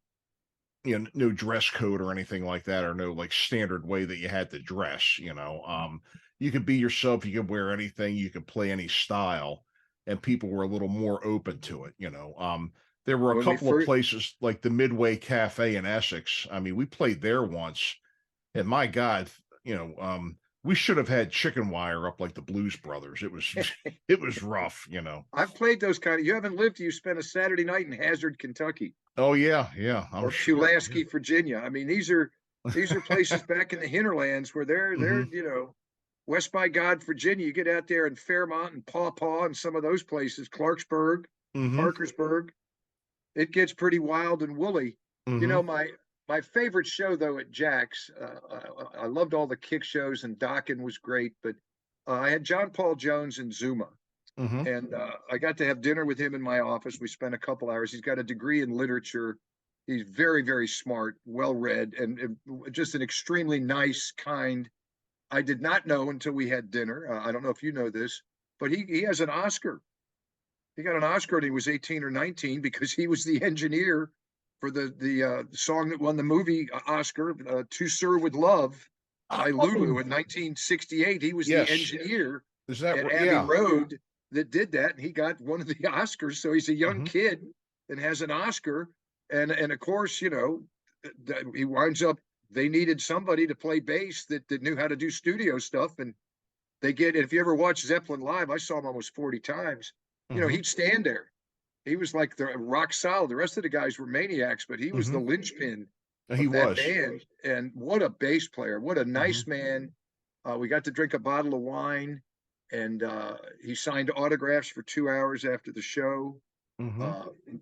no dress code or anything like that, or no like standard way that you had to dress, you know. You could be yourself, you could wear anything, you could play any style, and people were a little more open to it, you know. There were a couple of places like the Midway Cafe in Essex. I mean, we played there once, and my God, you know, we should have had chicken wire up like the Blues Brothers. It was rough, you know. I've played those kind of. You haven't lived. You spent a Saturday night in Hazard, Kentucky. Oh yeah. Or Pulaski, Virginia. I mean, these are places back in the hinterlands where they're you know, West by God, Virginia. You get out there in Fairmont and Paw Paw and some of those places, Clarksburg, Parkersburg. It gets pretty wild and woolly. You know, my favorite show though at Jaxx, I loved all the kick shows, and Dokken was great, but I had John Paul Jones and Zuma. And I got to have dinner with him in my office. We spent a couple hours. He's got a degree in literature. He's very, very smart, well-read, and just an extremely nice, kind. I did not know until we had dinner. I don't know if you know this, but he has an Oscar. He got an Oscar when he was 18 or 19 because he was the engineer for the song that won the movie Oscar, To Sir With Love by Lulu in 1968. He was the engineer at Abbey Road that did that, and he got one of the Oscars. So he's a young kid and has an Oscar, and of course, you know, he winds up. They needed somebody to play bass that knew how to do studio stuff, and they get. If you ever watch Zeppelin live, I saw him almost 40 times. You know, he'd stand there. He was like the rock solid. The rest of the guys were maniacs, but he was the linchpin of that band. And what a bass player! What a nice man. We got to drink a bottle of wine, and he signed autographs for 2 hours after the show.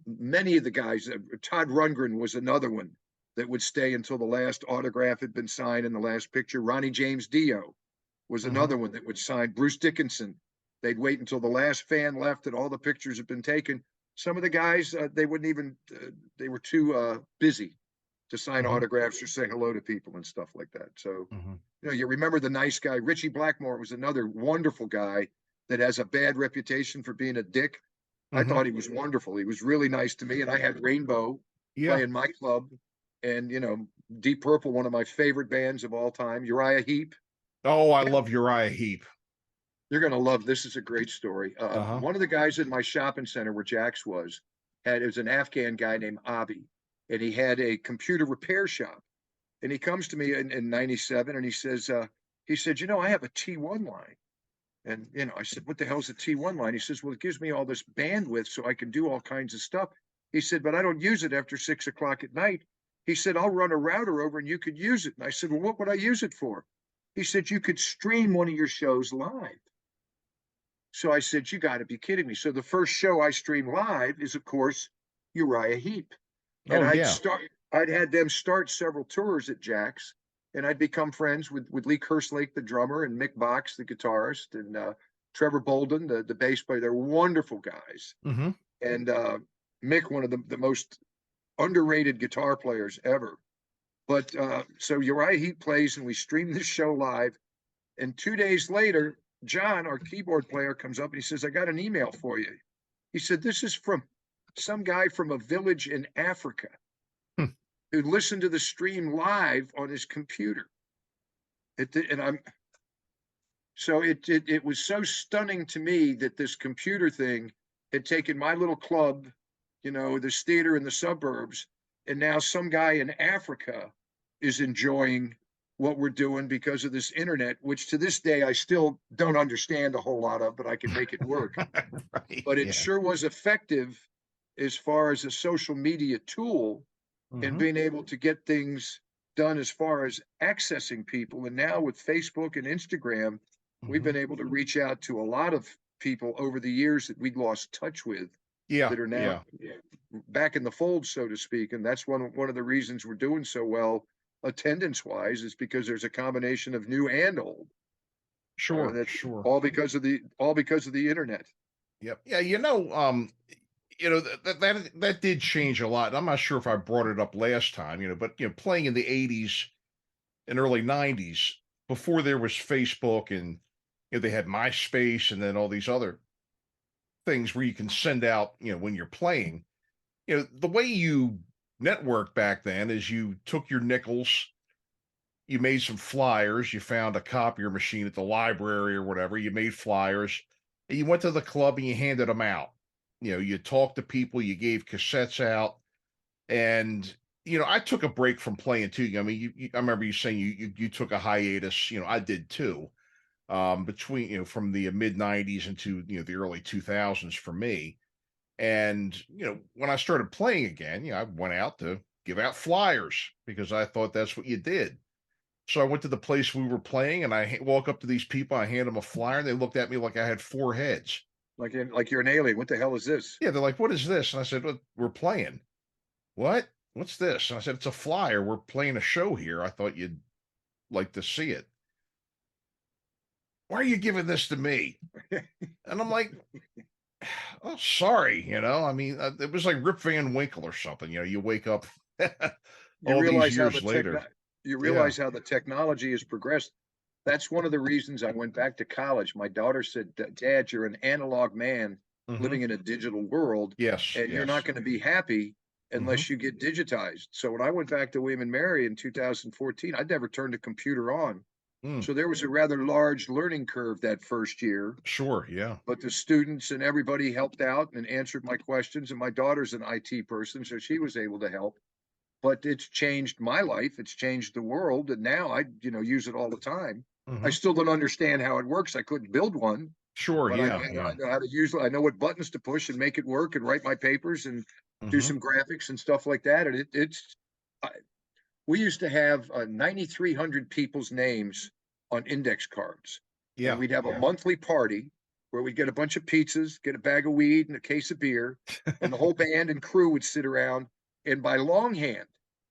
Many of the guys, Todd Rundgren was another one that would stay until the last autograph had been signed and the last picture. Ronnie James Dio was another one that would sign. Bruce Dickinson. They'd wait until the last fan left and all the pictures had been taken. Some of the guys, they wouldn't even, they were too busy to sign autographs or say hello to people and stuff like that. So, you know, you remember the nice guy. Richie Blackmore was another wonderful guy that has a bad reputation for being a dick. I thought he was wonderful. He was really nice to me. And I had Rainbow play in my club. And, you know, Deep Purple, one of my favorite bands of all time. Uriah Heep. Oh, I love Uriah Heep. You're going to love this. Is a great story. One of the guys in my shopping center where Jaxx was, it was an Afghan guy named Abi, and he had a computer repair shop. And he comes to me in 97 and he said, you know, I have a T1 line. And, you know, I said, what the hell's a T1 line? He says, well, it gives me all this bandwidth so I can do all kinds of stuff. He said, but I don't use it after 6 o'clock at night. He said, I'll run a router over and you could use it. And I said, well, what would I use it for? He said, you could stream one of your shows live. So I said, you got to be kidding me. So the first show I streamed live is, of course, Uriah Heep. And I'd had them start several tours at Jaxx, and I'd become friends with Lee Kerslake, the drummer, and Mick Box, the guitarist. And Trevor Bolden, the bass player. They're wonderful guys. Mm-hmm. And Mick, one of the most underrated guitar players ever. But so Uriah Heep plays, and we stream this show live. And 2 days later, John, our keyboard player, comes up and he says, "I got an email for you." He said, "This is from some guy from a village in Africa who listened to the stream live on his computer." So it was so stunning to me that this computer thing had taken my little club, this theater in the suburbs, and now some guy in Africa is enjoying what we're doing because of this internet, which to this day I still don't understand a whole lot of, but I can make it work. Right, But it yeah. sure was effective as far as a social media tool and Mhm. being able to get things done as far as accessing people. And now with Facebook and Instagram, we've Mhm. been able to reach out to a lot of people over the years that we'd lost touch with Yeah, that are now back in the fold, so to speak. And that's one of the reasons we're doing so well attendance wise, is because there's a combination of new and old. sure, That's sure. all because of the internet. Yep. Yeah, that did change a lot. I'm not sure if I brought it up last time, but playing in the 80s and early 90s, before there was Facebook, and they had MySpace and then all these other things where you can send out, when you're playing. The way you network back then is you took your nickels, you made some flyers, you found a copier machine at the library or whatever, you made flyers, and you went to the club and you handed them out. You talked to people, you gave cassettes out, and I took a break from playing too. I mean, I remember you saying you took a hiatus. I did too. Between from the mid '90s into the early 2000s for me. And when I started playing again, I went out to give out flyers because I thought that's what you did. So I went to the place we were playing, and I walk up to these people, I hand them a flyer, and they looked at me like I had four heads. Like you're an alien. What the hell is this? Yeah, they're like, "What is this?" And I said, "Well, we're playing." "What? What's this?" And I said, "It's a flyer. We're playing a show here. I thought you'd like to see it." "Why are you giving this to me?" And I'm like, "Oh, sorry." I mean, it was like Rip Van Winkle or something. You wake up You all these realize how years later. how the technology has progressed. That's one of the reasons I went back to college. My daughter said, "Dad, you're an analog man Mhm. living in a digital world, Yes, and you're yes. not going to be happy unless Mhm. you get digitized." So when I went back to William and Mary in 2014, I'd never turned a computer on. Mm. So there was a rather large learning curve that first year, Sure, yeah. but the students and everybody helped out and answered my questions. And my daughter's an IT person, so she was able to help. But it's changed my life. It's changed the world. And now I, use it all the time. I Mhm. still don't understand how it works. I couldn't build one, Sure, but yeah, I yeah. know how to use it. I know what buttons to push and make it work and write my papers and do Mhm. some graphics and stuff like that. And we used to have 9,300 people's names on index cards. And Yeah. we'd have a monthly party where we'd get a bunch of pizzas, get a bag of weed and a case of beer, and the whole band and crew would sit around. And by longhand,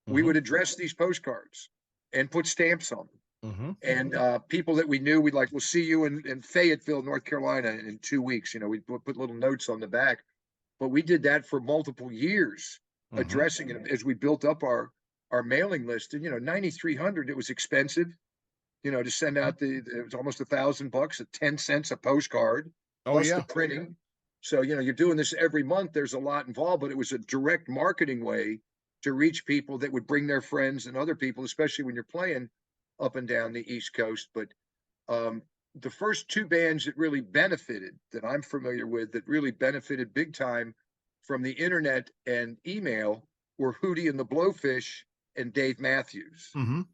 we Mhm. would address these postcards and put stamps on them. Mhm. And people that we knew, we'd like, "We'll see you in Fayetteville, North Carolina in 2 weeks." We'd put little notes on the back. But we did that for multiple years, Mhm. addressing it as we built up our mailing list. And 9,300, it was expensive, to send out it was almost $1,000 at 10 cents a postcard, Oh, plus the yeah. printing. So, you're doing this every month. There's a lot involved, but it was a direct marketing way to reach people that would bring their friends and other people, especially when you're playing up and down the East Coast. But the first two bands that really benefited, that I'm familiar with, that really benefited big time from the internet and email, were Hootie and the Blowfish and Dave Matthews. Mhm.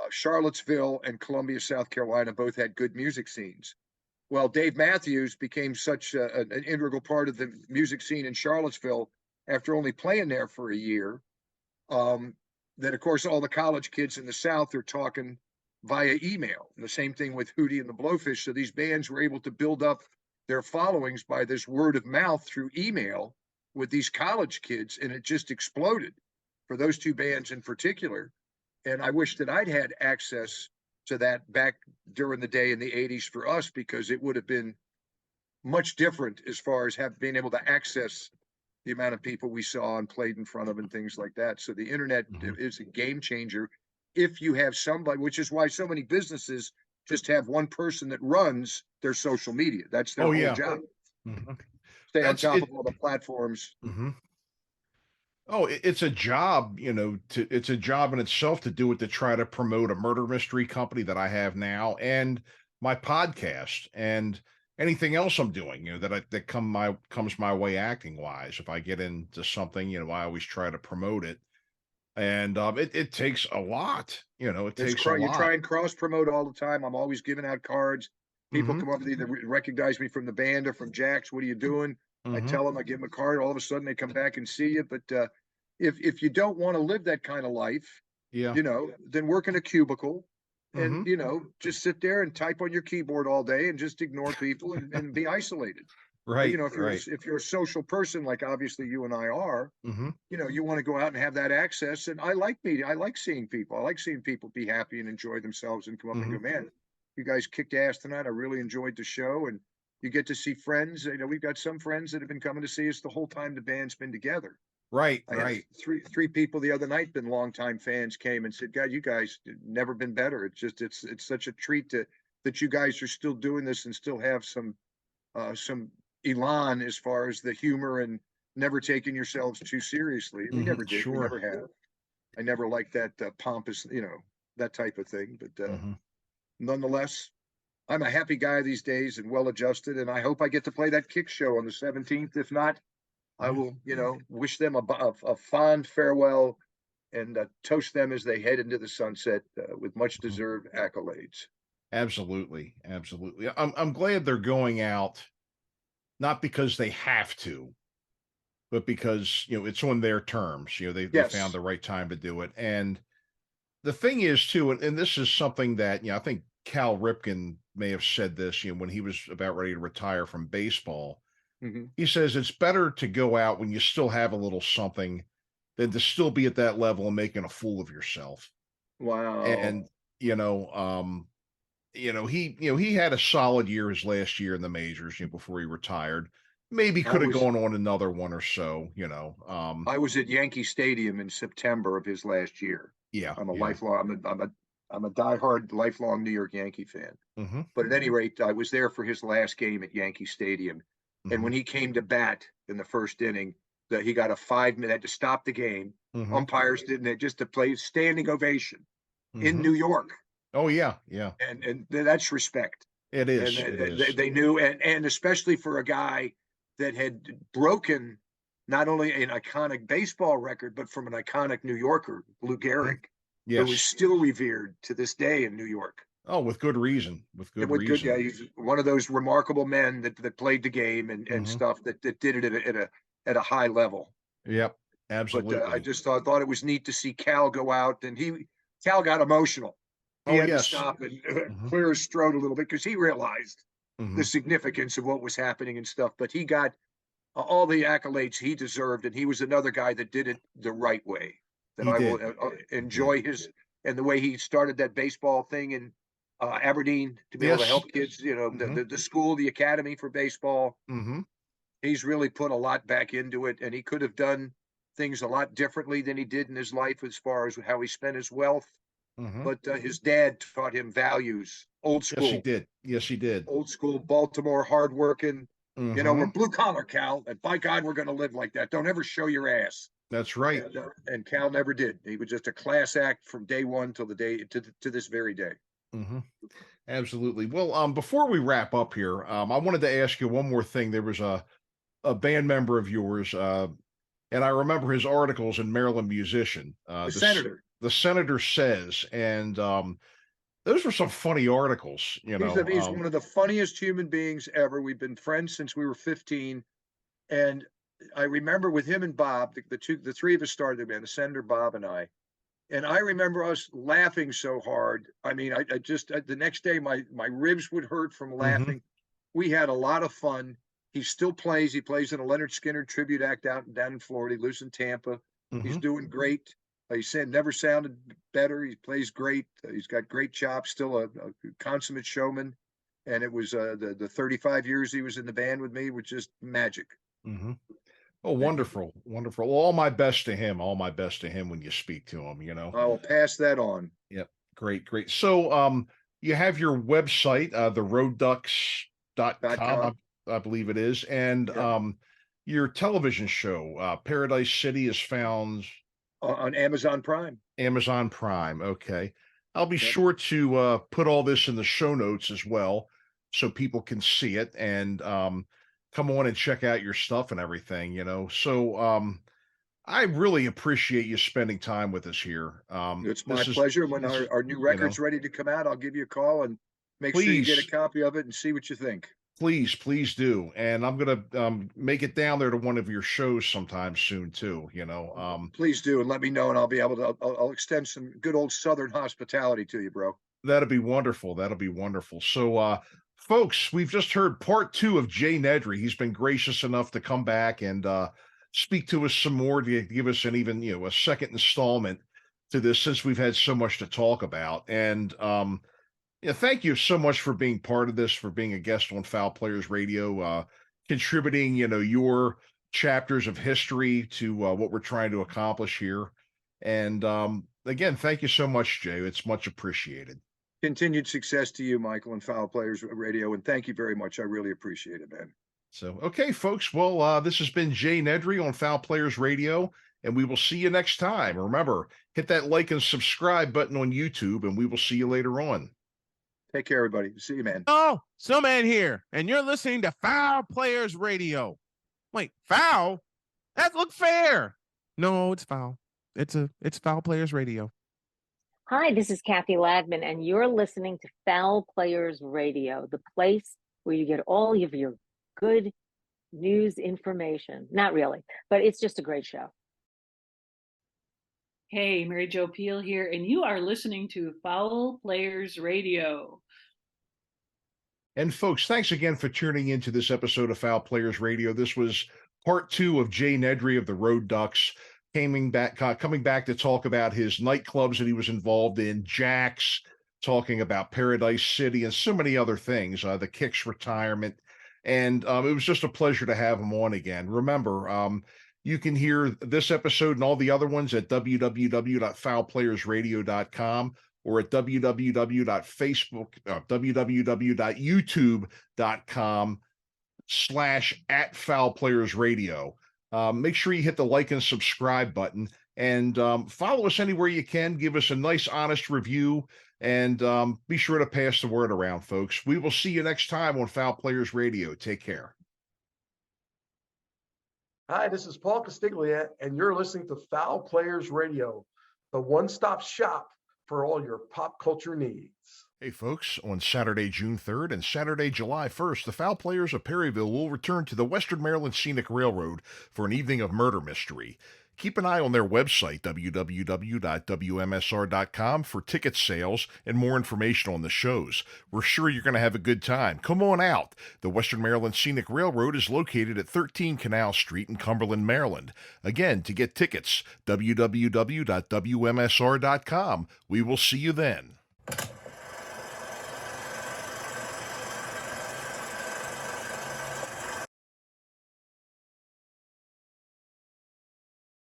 Charlottesville and Columbia, South Carolina, both had good music scenes. Well, Dave Matthews became such an integral part of the music scene in Charlottesville after only playing there for a year, that, of course, all the college kids in the South are talking via email. And the same thing with Hootie and the Blowfish. So these bands were able to build up their followings by this word of mouth through email with these college kids, and it just exploded for those two bands in particular. And I wish that I'd had access to that back during the day in the 80s for us, because it would have been much different as far as being able to access the amount of people we saw and played in front of and things like that. So the internet is a game changer if you have somebody, which is why so many businesses just have one person that runs their social media. That's their whole job. Stay on top of all the platforms. Oh, it's a job, it's a job in itself to do it, to try to promote a murder mystery company that I have now, and my podcast, and anything else I'm doing, that comes my way acting wise. If I get into something, I always try to promote it. And it takes a lot, it takes a lot. You try and cross promote all the time. I'm always giving out cards. People come up with either recognize me from the band or from Jaxx. What are you doing? I tell them, I give them a card. All of a sudden they come back and see you. But if you don't want to live that kind of life, then work in a cubicle and, just sit there and type on your keyboard all day and just ignore people and be isolated. Right. If you're a social person, like obviously you and I are, you want to go out and have that access. And I like media. I like seeing people. I like seeing people be happy and enjoy themselves and come up and go, man, you guys kicked ass tonight. I really enjoyed the show. And you get to see friends. We've got some friends that have been coming to see us the whole time the band's been together. Right. Three people the other night, been longtime fans, came and said, God, you guys never been better. It's just, it's such a treat that you guys are still doing this and still have some elan as far as the humor and never taking yourselves too seriously. We never did. We never have. I never liked that pompous, that type of thing. But nonetheless, I'm a happy guy these days and well adjusted. And I hope I get to play that Kick show on the 17th. If not, I will, wish them a fond farewell and toast them as they head into the sunset with much deserved accolades. Absolutely. I'm glad they're going out, not because they have to, but because, it's on their terms. They found the right time to do it. And the thing is too, and this is something that, I think Cal Ripken may have said this, when he was about ready to retire from baseball. He says it's better to go out when you still have a little something than to still be at that level and making a fool of yourself. Wow. And, he had a solid year his last year in the majors, before he retired. Maybe could have gone on another one or so, I was at Yankee Stadium in September of his last year. Yeah. I'm a lifelong, I'm a diehard lifelong New York Yankee fan. But at any rate, I was there for his last game at Yankee Stadium. And when he came to bat in the first inning, that he got a 5-minute, had to stop the game. Umpires didn't, just to play standing ovation in New York. Oh yeah. And that's respect. It is. And they knew, and especially for a guy that had broken not only an iconic baseball record, but from an iconic New Yorker, Lou Gehrig, who was still revered to this day in New York. Oh, with good reason. With good reason. He's one of those remarkable men that played the game and stuff that did it at a high level. Yep, absolutely. But I just thought it was neat to see Cal go out, and Cal got emotional. He had to stop and clear his throat a little bit because he realized the significance of what was happening and stuff. But he got all the accolades he deserved, and he was another guy that did it the right way. That I will enjoy and the way he started that baseball thing in Aberdeen to be able to help kids, the school, the academy for baseball. He's really put a lot back into it, and he could have done things a lot differently than he did in his life as far as how he spent his wealth. But his dad taught him values, old school. Yes, he did. Old school Baltimore, hardworking. We're blue collar, Cal, and by God, we're going to live like that. Don't ever show your ass. That's right. And Cal never did. He was just a class act from day one till the day to this very day. Absolutely. Well, before we wrap up here, I wanted to ask you one more thing. There was a band member of yours, and I remember his articles in Maryland Musician. The Senator Says, and those were some funny articles. He's one of the funniest human beings ever. We've been friends since we were 15, and I remember with him and Bob, the three of us started the band, the Senator, Bob, and I. And I remember us laughing so hard. I mean, I just the next day my ribs would hurt from laughing. We had a lot of fun. He still plays. He plays in a Leonard Skinner tribute act down in Florida. He lives in Tampa. He's doing great. He said never sounded better. He plays great. He's got great chops. Still a consummate showman. And it was the 35 years he was in the band with me was just magic. Mm-hmm. Oh, wonderful, wonderful. Well, all my best to him. All my best to him when you speak to him. You know. I will pass that on. Yep. Great, great. So, you have your website, theroadducks.com, I believe it is, and Yep. Your television show, Paradise City, is found On Amazon Prime. Amazon Prime. Okay. I'll be Yep. sure to put all this in the show notes as well so people can see it and come on and check out your stuff and everything, you know. So I really appreciate you spending time with us here. It's my This is, pleasure. When this- our new you know, record's ready to come out, I'll give you a call and make sure you get a please, copy of it and see what you think. please do. And I'm gonna make it down there to one of your shows sometime soon too, you know. Please do, and let me know, and I'll be able to. I'll extend some good old Southern hospitality to you, bro. That'll be wonderful. That'll be wonderful. So, folks, we've just heard part 2 of Jay Nedry. He's been gracious enough to come back and speak to us some more, to give us an even, you know, a second installment to this, since we've had so much to talk about. And yeah, thank you so much for being part of this, for being a guest on Foul Players Radio, contributing, you know, your chapters of history to what we're trying to accomplish here. And again, thank you so much, Jay. It's much appreciated. Continued success to you, Michael, and Foul Players Radio, and thank you very much. I really appreciate it, man. So, okay, folks. Well, this has been Jay Nedry on Foul Players Radio, and we will see you next time. Remember, hit that like and subscribe button on YouTube, and we will see you later on. Take care, everybody. See you, man. Oh, Snowman here, and you're listening to Foul Players Radio. Wait, foul? That look fair. No, it's foul. It's Foul Players Radio. Hi, this is Kathy Ladman, and you're listening to Foul Players Radio, the place where you get all of your good news information. Not really, but it's just a great show. Hey, Mary Jo Peel here, and you are listening to Foul Players Radio. And folks, thanks again for tuning into this episode of Foul Players Radio. This was part 2 of Jay Nedry of the Road Ducks, coming back to talk about his nightclubs that he was involved in, Jaxx, talking about Paradise City and so many other things, the Kicks retirement. And it was just a pleasure to have him on again. Remember, you can hear this episode and all the other ones at www.foulplayersradio.com or at www.youtube.com/@foulplayersradio. Make sure you hit the like and subscribe button, and follow us anywhere you can. Give us a nice, honest review, and be sure to pass the word around, folks. We will see you next time on Foul Players Radio. Take care. Hi, this is Paul Castiglia, and you're listening to Foul Players Radio, the one-stop shop for all your pop culture needs. Hey, folks, on Saturday, June 3rd and Saturday, July 1st, the Foul Players of Perryville will return to the Western Maryland Scenic Railroad for an evening of murder mystery. Keep an eye on their website, www.wmsr.com, for ticket sales and more information on the shows. We're sure you're going to have a good time. Come on out. The Western Maryland Scenic Railroad is located at 13 Canal Street in Cumberland, Maryland. Again, to get tickets, www.wmsr.com. We will see you then.